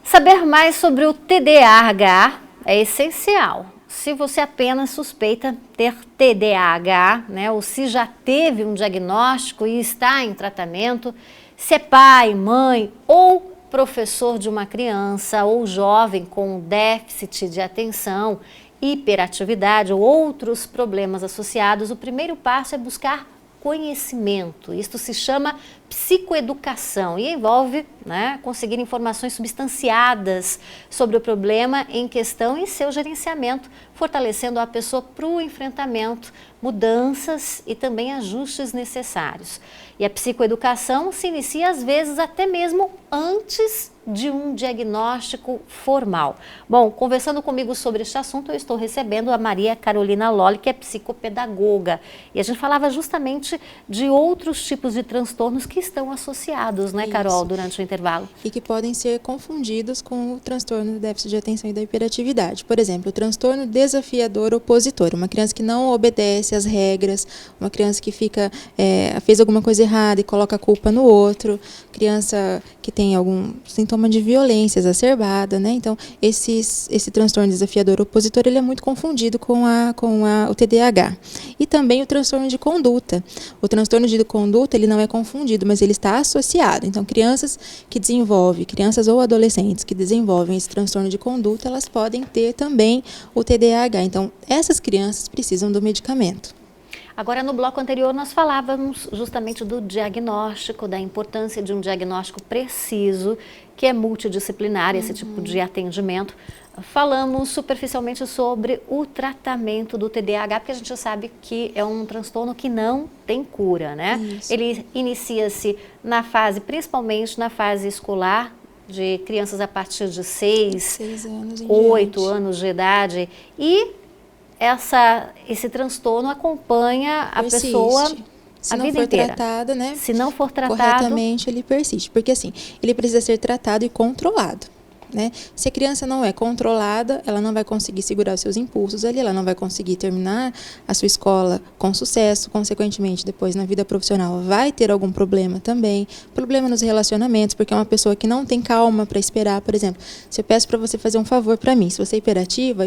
Saber mais sobre o TDAH é essencial. Se você apenas suspeita ter TDAH, né, ou se já teve um diagnóstico e está em tratamento, se é pai, mãe ou professor de uma criança ou jovem com déficit de atenção, hiperatividade ou outros problemas associados, o primeiro passo é buscar conhecimento. Isto se chama psicoeducação e envolve, né, conseguir informações substanciadas sobre o problema em questão e seu gerenciamento, fortalecendo a pessoa para o enfrentamento, mudanças e também ajustes necessários. E a psicoeducação se inicia às vezes até mesmo antes de um diagnóstico formal. Bom, conversando comigo sobre este assunto, eu estou recebendo a Maria Carolina Lolli, que é psicopedagoga. E a gente falava justamente de outros tipos de transtornos que estão associados, né, Carol, durante o intervalo. E que podem ser confundidos com o transtorno do déficit de atenção e da hiperatividade. Por exemplo, o transtorno desafiador opositor, uma criança que não obedece às regras, uma criança que fez alguma coisa errada e coloca a culpa no outro, criança que tem algum sintoma de violência exacerbada, né? Então, esse transtorno desafiador opositor, ele é muito confundido com o TDAH. E também o transtorno de conduta. O transtorno de conduta, ele não é confundido, mas ele está associado. Então, crianças ou adolescentes que desenvolvem esse transtorno de conduta, elas podem ter também o TDAH. Então, essas crianças precisam do medicamento. Agora, no bloco anterior, nós falávamos justamente do diagnóstico, da importância de um diagnóstico preciso, que é multidisciplinar, esse tipo de atendimento. Falamos superficialmente sobre o tratamento do TDAH, porque a gente sabe que é um transtorno que não tem cura, né? Isso. Ele inicia-se principalmente na fase escolar, de crianças a partir de 6 anos 8 anos de idade, e esse transtorno acompanha a pessoa a vida inteira. Tratada, né? Se não for tratado corretamente, ele persiste. Porque assim, ele precisa ser tratado e controlado. Né? Se a criança não é controlada, ela não vai conseguir segurar os seus impulsos ali, ela não vai conseguir terminar a sua escola com sucesso, consequentemente, depois na vida profissional vai ter algum problema também, problema nos relacionamentos, porque é uma pessoa que não tem calma para esperar. Por exemplo, se eu peço para você fazer um favor para mim, se você é hiperativa,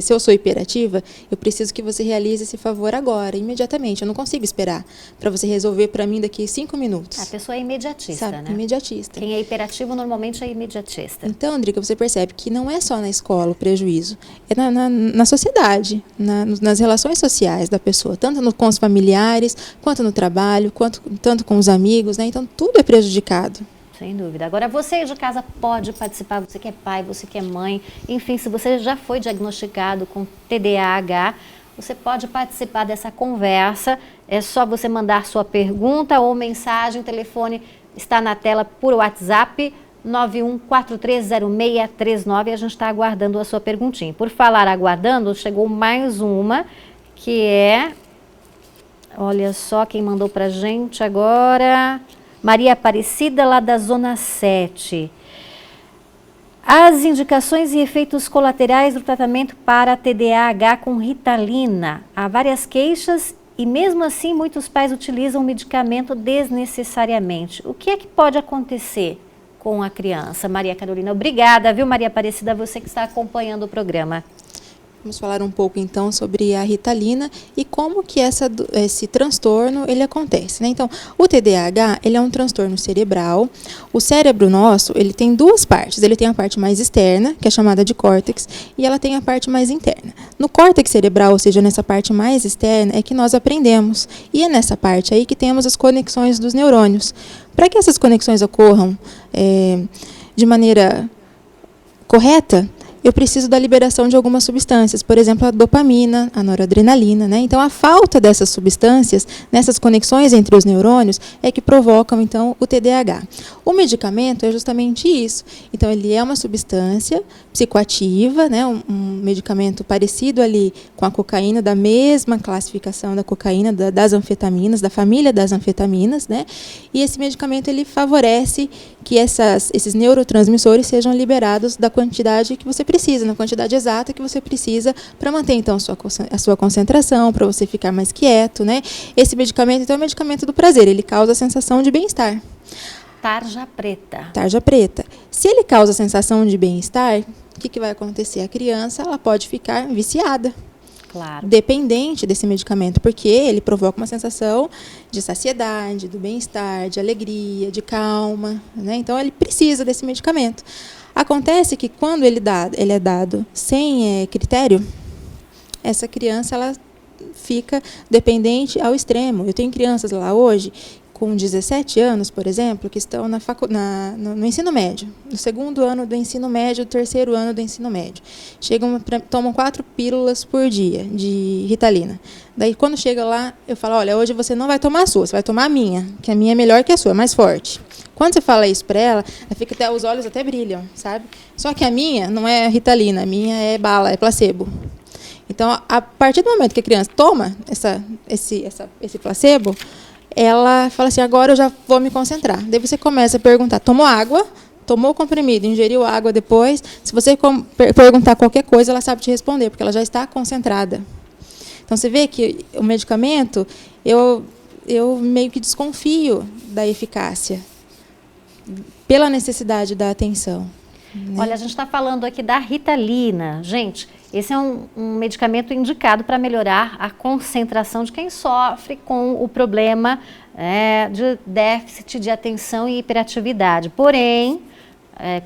se eu sou hiperativa, eu preciso que você realize esse favor agora, imediatamente, eu não consigo esperar para você resolver para mim daqui 5 minutos. A pessoa é imediatista, né? Imediatista. Quem é hiperativo normalmente é imediatista. Então, Andrica, você percebe que não é só na escola o prejuízo, é na sociedade, nas relações sociais da pessoa, tanto com os familiares, quanto no trabalho, tanto com os amigos, né? Então, tudo é prejudicado. Sem dúvida. Agora, você de casa pode participar, você que é pai, você que é mãe, enfim, se você já foi diagnosticado com TDAH, você pode participar dessa conversa, é só você mandar sua pergunta ou mensagem, o telefone está na tela por WhatsApp, 91430639, a gente está aguardando a sua perguntinha. Por falar aguardando, chegou mais uma, que é, olha só quem mandou pra gente agora, Maria Aparecida, lá da Zona 7. As indicações e efeitos colaterais do tratamento para TDAH com Ritalina. Há várias queixas e mesmo assim muitos pais utilizam o medicamento desnecessariamente. O que é que pode acontecer com a criança? Maria Carolina, obrigada, viu, Maria Aparecida, você que está acompanhando o programa. Vamos falar um pouco então sobre a Ritalina e como que esse transtorno ele acontece, né? Então, o TDAH, ele é um transtorno cerebral. O cérebro nosso, ele tem duas partes. Ele tem a parte mais externa, que é chamada de córtex, e ela tem a parte mais interna. No córtex cerebral, ou seja, nessa parte mais externa, é que nós aprendemos. E é nessa parte aí que temos as conexões dos neurônios. Para que essas conexões ocorram de maneira correta, eu preciso da liberação de algumas substâncias, por exemplo, a dopamina, a noradrenalina, né? Então, a falta dessas substâncias, nessas conexões entre os neurônios, é que provocam, então, o TDAH. O medicamento é justamente isso. Então, ele é uma substância psicoativa, né? Um medicamento parecido ali com a cocaína, da mesma classificação da cocaína, das anfetaminas, da família das anfetaminas, né? E esse medicamento, ele favorece que esses neurotransmissores sejam liberados da quantidade que você precisa, na quantidade exata que você precisa para manter, então, a sua concentração, para você ficar mais quieto, né? Esse medicamento, então, é o medicamento do prazer, ele causa a sensação de bem-estar. tarja preta. Tarja preta. Se ele causa sensação de bem-estar, o que vai acontecer? A criança ela pode ficar viciada. Claro. Dependente desse medicamento, porque ele provoca uma sensação de saciedade, do bem-estar, de alegria, de calma, né? Então ele precisa desse medicamento. Acontece que quando ele é dado sem critério, essa criança ela fica dependente ao extremo. Eu tenho crianças lá hoje com 17 anos, por exemplo, que estão no ensino médio, no segundo ano do ensino médio, no terceiro ano do ensino médio. Tomam 4 pílulas por dia de Ritalina. Daí, quando chega lá, eu falo, olha, hoje você não vai tomar a sua, você vai tomar a minha, que a minha é melhor que a sua, é mais forte. Quando você fala isso para ela fica os olhos até brilham, sabe? Só que a minha não é Ritalina, a minha é bala, é placebo. Então, a partir do momento que a criança toma esse placebo, ela fala assim, agora eu já vou me concentrar. Daí você começa a perguntar, tomou água? Tomou o comprimido, ingeriu água depois? Se você perguntar qualquer coisa, ela sabe te responder, porque ela já está concentrada. Então, você vê que o medicamento, eu meio que desconfio da eficácia, pela necessidade da atenção. Né? Olha, a gente está falando aqui da Ritalina. Gente, esse é um medicamento indicado para melhorar a concentração de quem sofre com o problema de déficit de atenção e hiperatividade. Porém,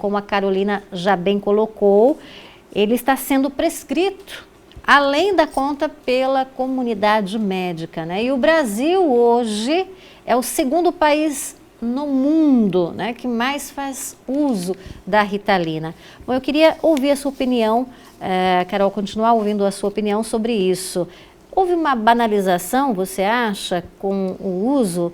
como a Carolina já bem colocou, ele está sendo prescrito além da conta pela comunidade médica, né? E o Brasil hoje é o segundo país no mundo, né, que mais faz uso da Ritalina. Bom, eu queria ouvir a sua opinião, Carol, continuar ouvindo a sua opinião sobre isso. Houve uma banalização, você acha, com o uso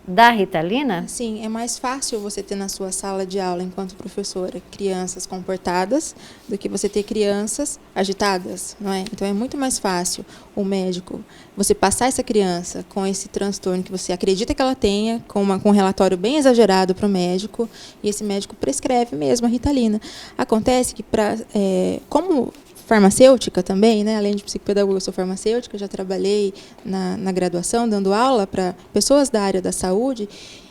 da Ritalina? Sim, é mais fácil você ter na sua sala de aula, enquanto professora, crianças comportadas do que você ter crianças agitadas, não é? Então é muito mais fácil o médico, você passar essa criança com esse transtorno que você acredita que ela tenha, com um relatório bem exagerado para o médico, e esse médico prescreve mesmo a Ritalina. Acontece que, como farmacêutica também, né? Além de psicopedagoga, eu sou farmacêutica, já trabalhei na graduação, dando aula para pessoas da área da saúde,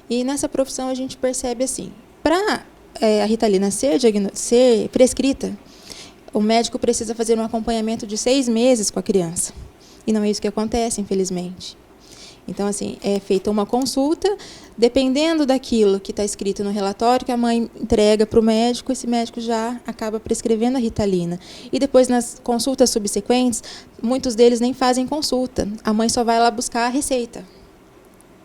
e nessa profissão a gente percebe assim, para a Ritalina ser prescrita, o médico precisa fazer um acompanhamento de 6 meses com a criança, e não é isso que acontece, infelizmente. Então, assim, é feita uma consulta, dependendo daquilo que está escrito no relatório que a mãe entrega para o médico, esse médico já acaba prescrevendo a Ritalina. E depois, nas consultas subsequentes, muitos deles nem fazem consulta. A mãe só vai lá buscar a receita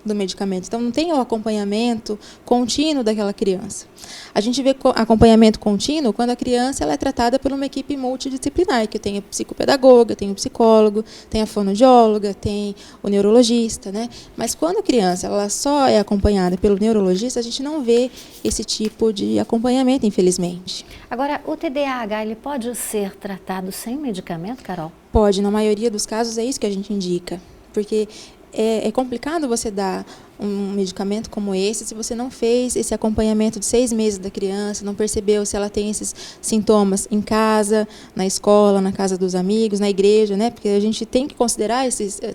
do medicamento. Então, não tem o acompanhamento contínuo daquela criança. A gente vê acompanhamento contínuo quando a criança ela é tratada por uma equipe multidisciplinar, que tem a psicopedagoga, tem o psicólogo, tem a fonoaudióloga, tem o neurologista, né? Mas quando a criança ela só é acompanhada pelo neurologista, a gente não vê esse tipo de acompanhamento, infelizmente. Agora, o TDAH, ele pode ser tratado sem medicamento, Carol? Pode, na maioria dos casos é isso que a gente indica, porque é complicado você dar um medicamento como esse se você não fez esse acompanhamento de 6 meses da criança, não percebeu se ela tem esses sintomas em casa, na escola, na casa dos amigos, na igreja, né? Porque a gente tem que considerar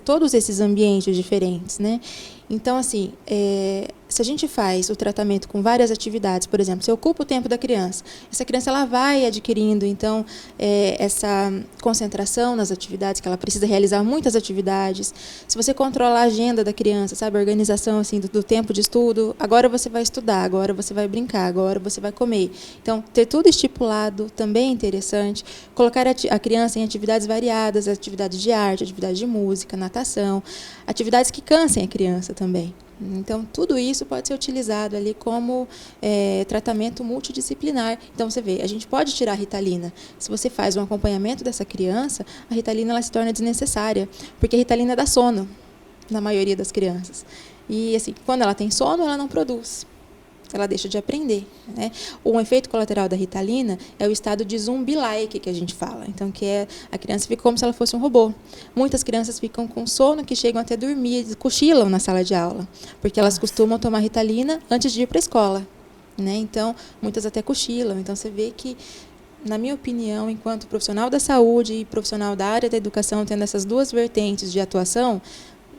todos esses ambientes diferentes, né? Então, assim, se a gente faz o tratamento com várias atividades, por exemplo, se ocupa o tempo da criança, essa criança ela vai adquirindo, então, essa concentração nas atividades, que ela precisa realizar muitas atividades. Se você controla a agenda da criança, sabe, a organização assim, do tempo de estudo, agora você vai estudar, agora você vai brincar, agora você vai comer. Então, ter tudo estipulado também é interessante. Colocar a criança em atividades variadas, atividades de arte, atividades de música, natação, atividades que cansem a criança também. Então, tudo isso pode ser utilizado ali como tratamento multidisciplinar. Então, você vê, a gente pode tirar a Ritalina. Se você faz um acompanhamento dessa criança, a Ritalina ela se torna desnecessária, porque a Ritalina dá sono na maioria das crianças. E, assim, quando ela tem sono, ela não produz. Ela deixa de aprender, né? Um efeito colateral da Ritalina é o estado de zumbi-like que a gente fala. Então, a criança fica como se ela fosse um robô. Muitas crianças ficam com sono que chegam até dormir, cochilam na sala de aula, porque elas costumam tomar Ritalina antes de ir para a escola, né? Então, muitas até cochilam. Então, você vê que, na minha opinião, enquanto profissional da saúde e profissional da área da educação, tendo essas duas vertentes de atuação,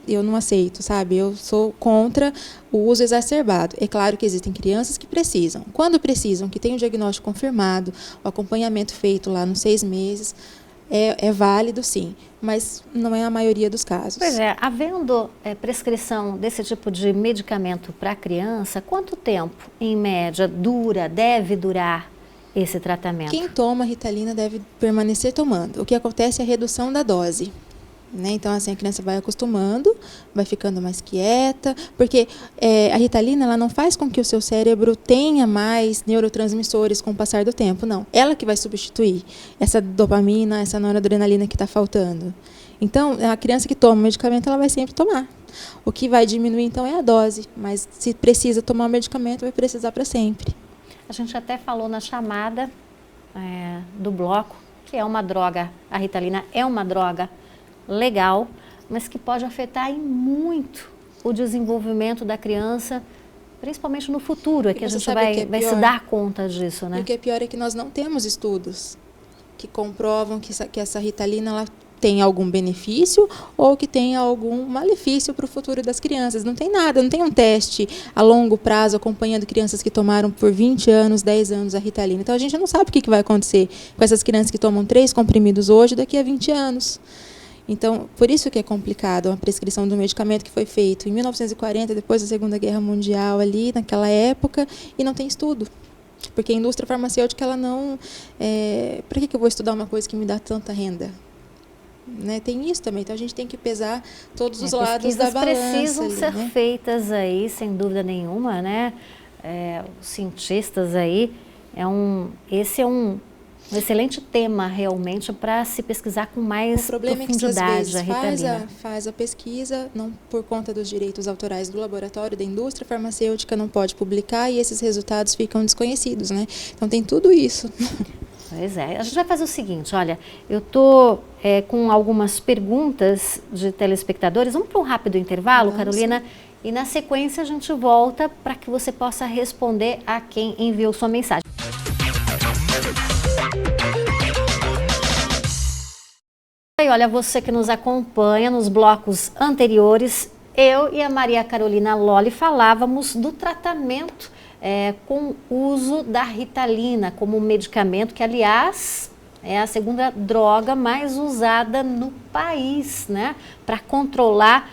eu não aceito, sabe? Eu sou contra o uso exacerbado. É claro que existem crianças que precisam. Quando precisam, que tem o diagnóstico confirmado, o acompanhamento feito lá nos 6 meses, é válido, sim, mas não é a maioria dos casos. Pois é, havendo prescrição desse tipo de medicamento para a criança, quanto tempo, em média, deve durar esse tratamento? Quem toma Ritalina deve permanecer tomando. O que acontece é a redução da dose. Né? Então, assim, a criança vai acostumando, vai ficando mais quieta, porque a Ritalina ela não faz com que o seu cérebro tenha mais neurotransmissores com o passar do tempo, não. Ela que vai substituir essa dopamina, essa noradrenalina que está faltando. Então, a criança que toma o medicamento, ela vai sempre tomar. O que vai diminuir, então, é a dose, mas se precisa tomar o medicamento, vai precisar para sempre. A gente até falou na chamada do bloco que é uma droga, a Ritalina é uma droga legal, mas que pode afetar muito o desenvolvimento da criança, principalmente no futuro, que a gente vai se dar conta disso, né? E o que é pior é que nós não temos estudos que comprovam que essa Ritalina ela tem algum benefício ou que tem algum malefício para o futuro das crianças. Não tem nada, não tem um teste a longo prazo acompanhando crianças que tomaram por 20 anos, 10 anos a Ritalina. Então a gente não sabe o que vai acontecer com essas crianças que tomam 3 comprimidos hoje daqui a 20 anos. Então, por isso que é complicado a prescrição do medicamento que foi feito em 1940, depois da Segunda Guerra Mundial, ali naquela época, e não tem estudo. Porque a indústria farmacêutica, ela não... para que eu vou estudar uma coisa que me dá tanta renda? Né? Tem isso também, então a gente tem que pesar todos os lados da balança. Precisam ali, ser né? feitas aí, sem dúvida nenhuma, né? Os cientistas aí, esse é um excelente tema realmente para se pesquisar com mais profundidade. O problema é que às vezes faz a pesquisa, não por conta dos direitos autorais do laboratório, da indústria farmacêutica, não pode publicar e esses resultados ficam desconhecidos, né? Então tem tudo isso. Pois é, a gente vai fazer o seguinte, olha, eu estou com algumas perguntas de telespectadores, vamos para um rápido intervalo, Carolina, e na sequência a gente volta para que você possa responder a quem enviou sua mensagem. E olha, você que nos acompanha nos blocos anteriores, eu e a Maria Carolina Lolli falávamos do tratamento com uso da Ritalina como medicamento, que aliás é a segunda droga mais usada no país, né, para controlar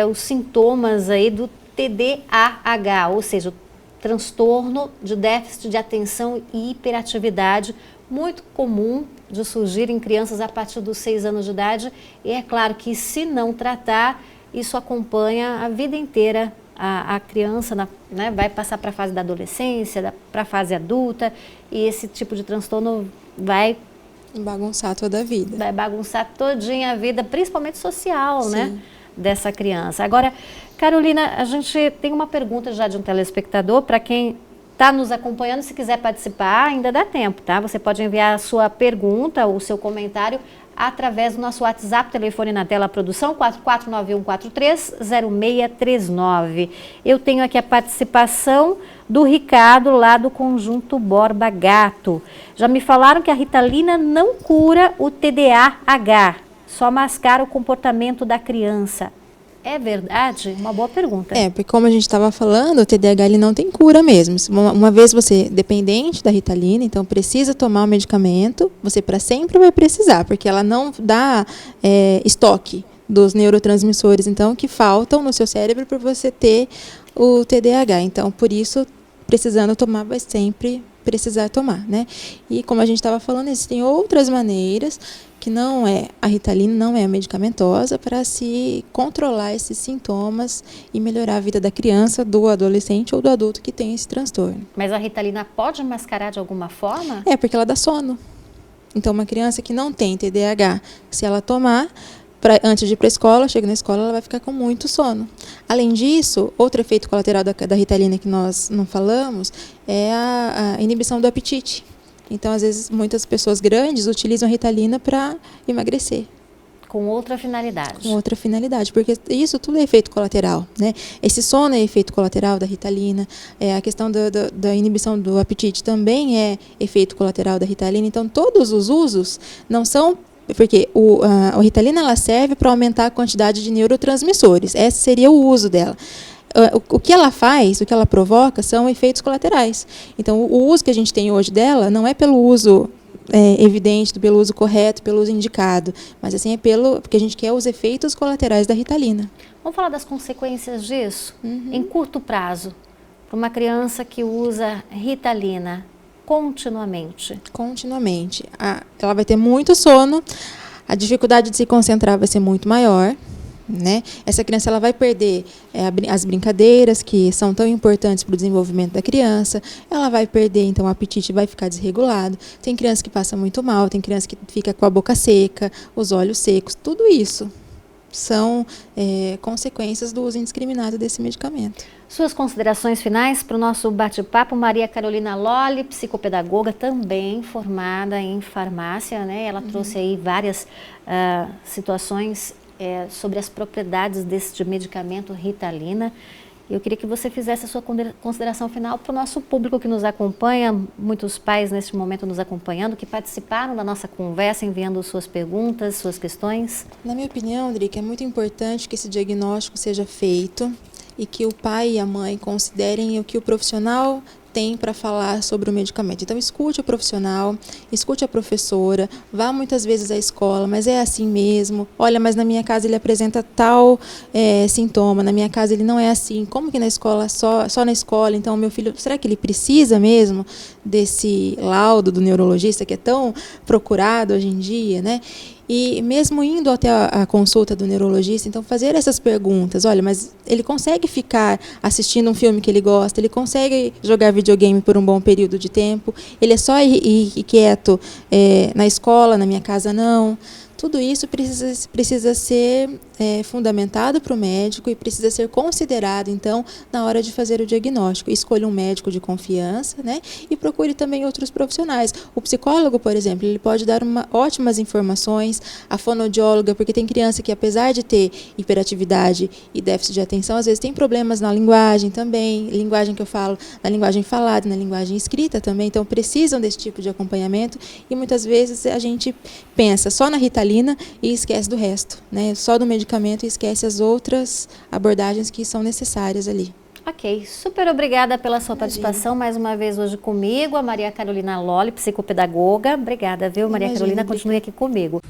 os sintomas aí do TDAH, ou seja, o transtorno de déficit de atenção e hiperatividade, muito comum de surgir em crianças a partir dos 6 anos de idade. E é claro que se não tratar, isso acompanha a vida inteira a criança, né, vai passar para a fase da adolescência, para a fase adulta, e esse tipo de transtorno vai bagunçar toda a vida. Vai bagunçar todinha a vida, principalmente social, Sim, né, dessa criança. Agora, Carolina, a gente tem uma pergunta já de um telespectador, para quem está nos acompanhando, se quiser participar, ainda dá tempo, tá? Você pode enviar a sua pergunta ou o seu comentário através do nosso WhatsApp, telefone na tela, produção 4491430639. Eu tenho aqui a participação do Ricardo, lá do Conjunto Borba Gato. Já me falaram que a Ritalina não cura o TDAH, só mascara o comportamento da criança. É verdade? Uma boa pergunta. Porque como a gente estava falando, o TDAH ele não tem cura mesmo. Uma vez você é dependente da Ritalina, então precisa tomar o medicamento, você para sempre vai precisar, porque ela não dá estoque dos neurotransmissores, então, que faltam no seu cérebro para você ter o TDAH. Então, por isso, precisando tomar, vai sempre precisar tomar, né? E como a gente estava falando, existem outras maneiras que a Ritalina não é medicamentosa para se controlar esses sintomas e melhorar a vida da criança, do adolescente ou do adulto que tem esse transtorno. Mas a Ritalina pode mascarar de alguma forma? Porque ela dá sono. Então, uma criança que não tem TDAH, se ela tomar, antes de ir para a escola, chega na escola, ela vai ficar com muito sono. Além disso, outro efeito colateral da Ritalina que nós não falamos é a inibição do apetite. Então, às vezes, muitas pessoas grandes utilizam a Ritalina para emagrecer. Com outra finalidade. Com outra finalidade, porque isso tudo é efeito colateral, né? Esse sono é efeito colateral da Ritalina, a questão da inibição do apetite também é efeito colateral da Ritalina. Então, todos os usos não são Porque a Ritalina ela serve para aumentar a quantidade de neurotransmissores. Esse seria o uso dela. O que ela faz, o que ela provoca, são efeitos colaterais. Então, o uso que a gente tem hoje dela não é pelo uso evidente, pelo uso correto, pelo uso indicado, mas assim porque a gente quer os efeitos colaterais da Ritalina. Vamos falar das consequências disso? Em curto prazo, para uma criança que usa Ritalina continuamente. Continuamente. Ela vai ter muito sono, a dificuldade de se concentrar vai ser muito maior. Né? Essa criança ela vai perder as brincadeiras que são tão importantes para o desenvolvimento da criança, ela vai perder, então o apetite vai ficar desregulado, tem criança que passa muito mal, tem criança que fica com a boca seca, os olhos secos, tudo isso são consequências do uso indiscriminado desse medicamento. Suas considerações finais para o nosso bate-papo. Maria Carolina Lolli, psicopedagoga, também formada em farmácia, né? Ela trouxe aí várias situações sobre as propriedades deste medicamento Ritalina. Eu queria que você fizesse a sua consideração final para o nosso público que nos acompanha, muitos pais neste momento nos acompanhando, que participaram da nossa conversa, enviando suas perguntas, suas questões. Na minha opinião, Drica, é muito importante que esse diagnóstico seja feito e que o pai e a mãe considerem o que o profissional tem para falar sobre o medicamento. Então, escute o profissional, escute a professora, vá muitas vezes à escola, mas é assim mesmo. Olha, mas na minha casa ele apresenta tal sintoma, na minha casa ele não é assim. Como que na escola, só na escola? Então, meu filho, será que ele precisa mesmo desse laudo do neurologista que é tão procurado hoje em dia, né? E mesmo indo até a consulta do neurologista, então fazer essas perguntas, olha, mas ele consegue ficar assistindo um filme que ele gosta, ele consegue jogar videogame por um bom período de tempo, ele é só ir quieto na escola, na minha casa não. Tudo isso precisa ser fundamentado para o médico e precisa ser considerado, então, na hora de fazer o diagnóstico. Escolha um médico de confiança, né? E procure também outros profissionais. O psicólogo, por exemplo, ele pode dar ótimas informações, a fonoaudióloga, porque tem criança que, apesar de ter hiperatividade e déficit de atenção, às vezes tem problemas na linguagem também, linguagem que eu falo, na linguagem falada, na linguagem escrita também, então precisam desse tipo de acompanhamento e muitas vezes a gente pensa só na Ritalina e esquece do resto, né? Só do medicamento e esquece as outras abordagens que são necessárias ali. Ok, super obrigada pela sua participação mais uma vez hoje comigo, a Maria Carolina Lolli, psicopedagoga. Obrigada, viu, Maria Carolina? Continue aqui comigo.